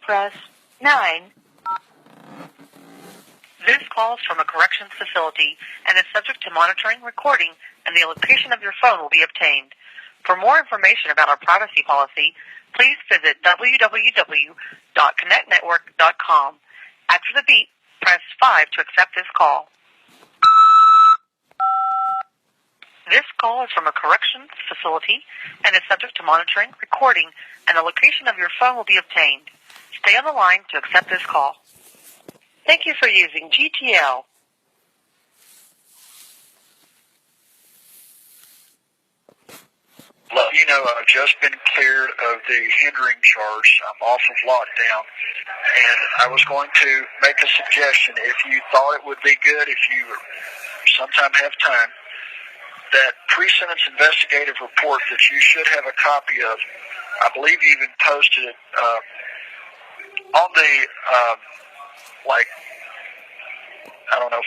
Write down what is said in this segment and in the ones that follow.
press 9. This call is from a corrections facility and is subject to monitoring, recording, and the location of your phone will be obtained. For more information about our privacy policy, please visit www.connectnetwork.com. After the beep, press 5 to accept this call. This call is from a corrections facility and is subject to monitoring, recording, and the location of your phone will be obtained. Stay on the line to accept this call. Thank you for using GTL. Well, you know, I've just been cleared of the hindering charge. I'm off of lockdown, and I was going to make a suggestion. If you thought it would be good, if you sometime have time, that pre-sentence investigative report that you should have a copy of, I believe you even posted it on the,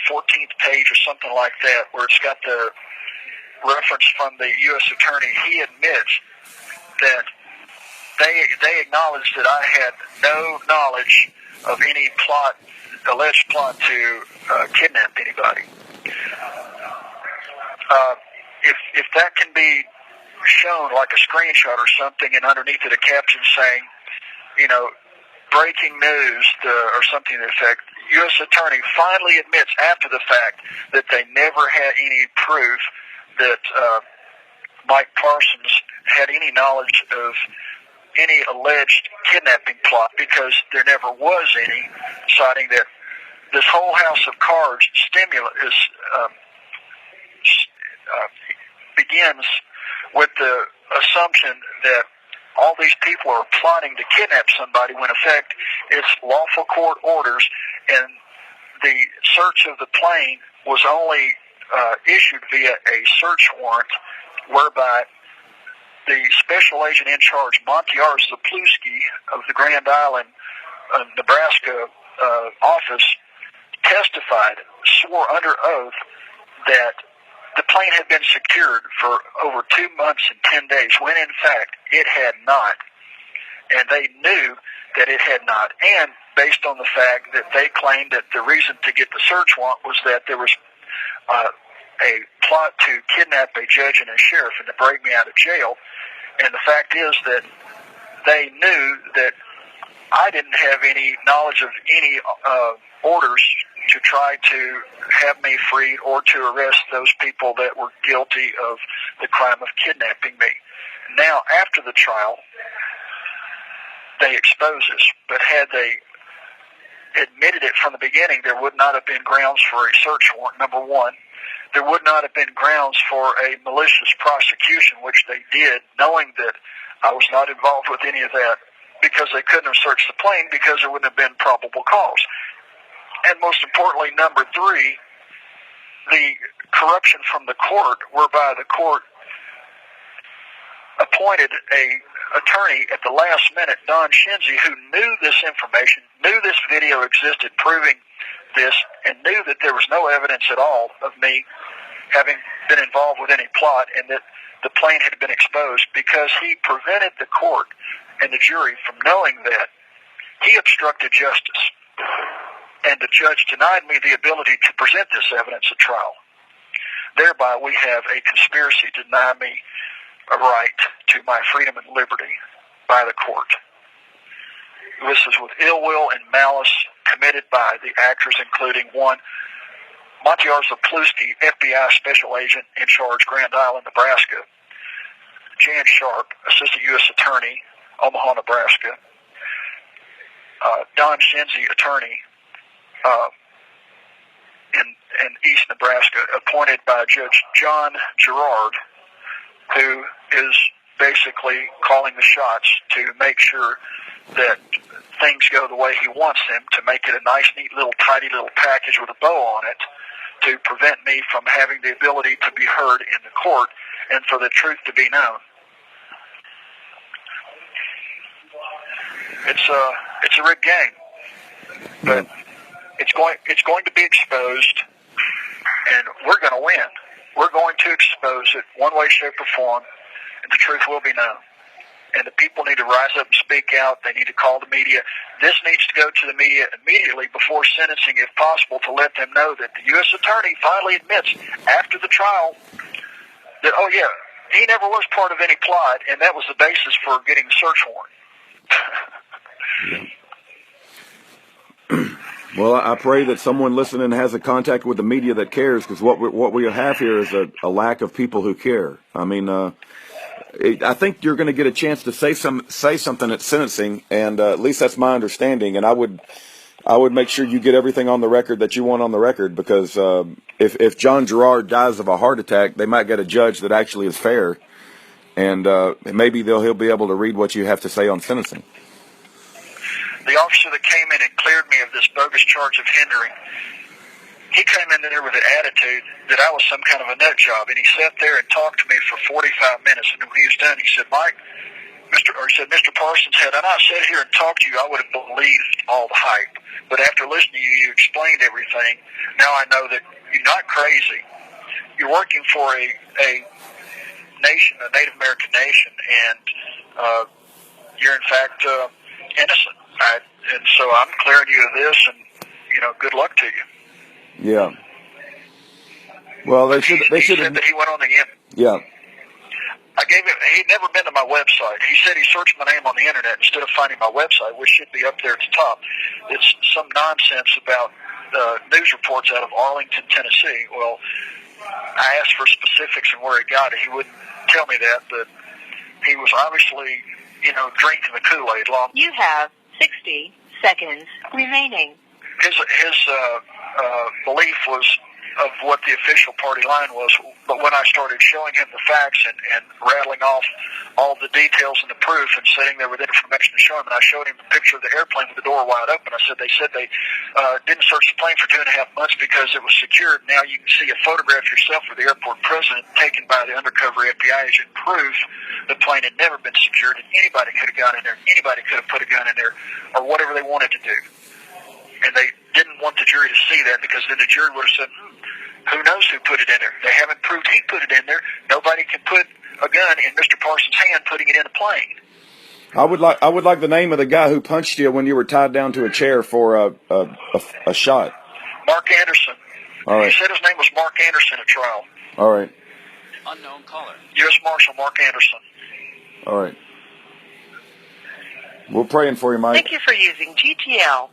14th page or something like that, where it's got the reference from the U.S. Attorney. He admits that they acknowledged that I had no knowledge of any alleged plot to kidnap anybody. If that can be shown like a screenshot or something, and underneath it a caption saying, you know, breaking news or something to the effect, U.S. Attorney finally admits after the fact that they never had any proof that Mike Parsons had any knowledge of any alleged kidnapping plot, because there never was any, citing that this whole house of cards begins with the assumption that all these people are plotting to kidnap somebody, when in fact it's lawful court orders, and the search of the plane was only issued via a search warrant, whereby the special agent in charge, Montyar Zapluski of the Grand Island, Nebraska office, testified, swore under oath, that the plane had been secured for over 2 months and 10 days, when in fact it had not. And they knew that it had not. And based on the fact that they claimed that the reason to get the search warrant was that there was a plot to kidnap a judge and a sheriff and to break me out of jail. And the fact is that they knew that I didn't have any knowledge of any orders to try to have me freed or to arrest those people that were guilty of the crime of kidnapping me. Now, after the trial, they expose us, but had they admitted it from the beginning, there would not have been grounds for a search warrant, number one. There would not have been grounds for a malicious prosecution, which they did, knowing that I was not involved with any of that, because they couldn't have searched the plane, because there wouldn't have been probable cause. And most importantly, number three, the corruption from the court, whereby the court appointed a attorney at the last minute, Don Shinzy, who knew this information, knew this video existed proving this, and knew that there was no evidence at all of me having been involved with any plot, and that the plane had been exposed, because he prevented the court and the jury from knowing that. He obstructed justice, and the judge denied me the ability to present this evidence at trial. Thereby, we have a conspiracy to deny me a right to my freedom and liberty by the court. This is with ill will and malice committed by the actors, including one, Montyar Zapluski, FBI Special Agent in charge, Grand Island, Nebraska; Jan Sharp, Assistant U.S. Attorney, Omaha, Nebraska; Don Shinzy, Attorney in East Nebraska, appointed by Judge John Gerard, who is basically calling the shots to make sure that things go the way he wants them, to make it a nice, neat, little, tidy little package with a bow on it, to prevent me from having the ability to be heard in the court and for the truth to be known. It's a rigged game, but it's going to be exposed, and we're going to win. We're going to expose it one way, shape, or form, and the truth will be known. and the people need to rise up and speak out. They need to call the media. This needs to go to the media immediately before sentencing, if possible, to let them know that the U.S. attorney finally admits after the trial that, oh, yeah, he never was part of any plot, and that was the basis for getting the search warrant. Well, I pray that someone listening has a contact with the media that cares, because what we have here is a lack of people who care. I mean, I think you're going to get a chance to say something at sentencing, and at least that's my understanding. And I would make sure you get everything on the record that you want on the record, because if John Gerard dies of a heart attack, they might get a judge that actually is fair, and maybe he'll be able to read what you have to say on sentencing. The officer that came in and cleared me of this bogus charge of hindering, he came in there with an attitude that I was some kind of a nut job, and he sat there and talked to me for 45 minutes, and when he was done, he said, Mike, Mr. Parsons, had I not sat here and talked to you, I would have believed all the hype. But after listening to you, you explained everything. Now I know that you're not crazy. You're working for a nation, a Native American nation, and you're in fact innocent. And so I'm clearing you of this, and good luck to you. Yeah. Well, they should. He said that he went on the internet. Yeah. I gave him. He'd never been to my website. He said he searched my name on the internet instead of finding my website, which should be up there at the top. It's some nonsense about news reports out of Arlington, Tennessee. Well, I asked for specifics and where he got it. He wouldn't tell me that, but he was obviously, drinking the Kool-Aid. You have 60 seconds remaining. His belief was of what the official party line was, but when I started showing him the facts and rattling off all the details and the proof and sitting there with information to show him, and I showed him the picture of the airplane with the door wide open, they said they didn't search the plane for 2.5 months because it was secured. Now you can see a photograph yourself of the airport president taken by the undercover FBI agent, proof the plane had never been secured, and anybody could have gone in there, anybody could have put a gun in there, or whatever they wanted to do. And they didn't want the jury to see that, because then the jury would have said, who knows who put it in there? They haven't proved he put it in there. Nobody can put a gun in Mr. Parsons' hand putting it in a plane. I would like the name of the guy who punched you when you were tied down to a chair for a shot. Mark Anderson. All right. He said his name was Mark Anderson at trial. All right. Unknown caller. U.S. Marshal Mark Anderson. All right. We're praying for you, Mike. Thank you for using GTL.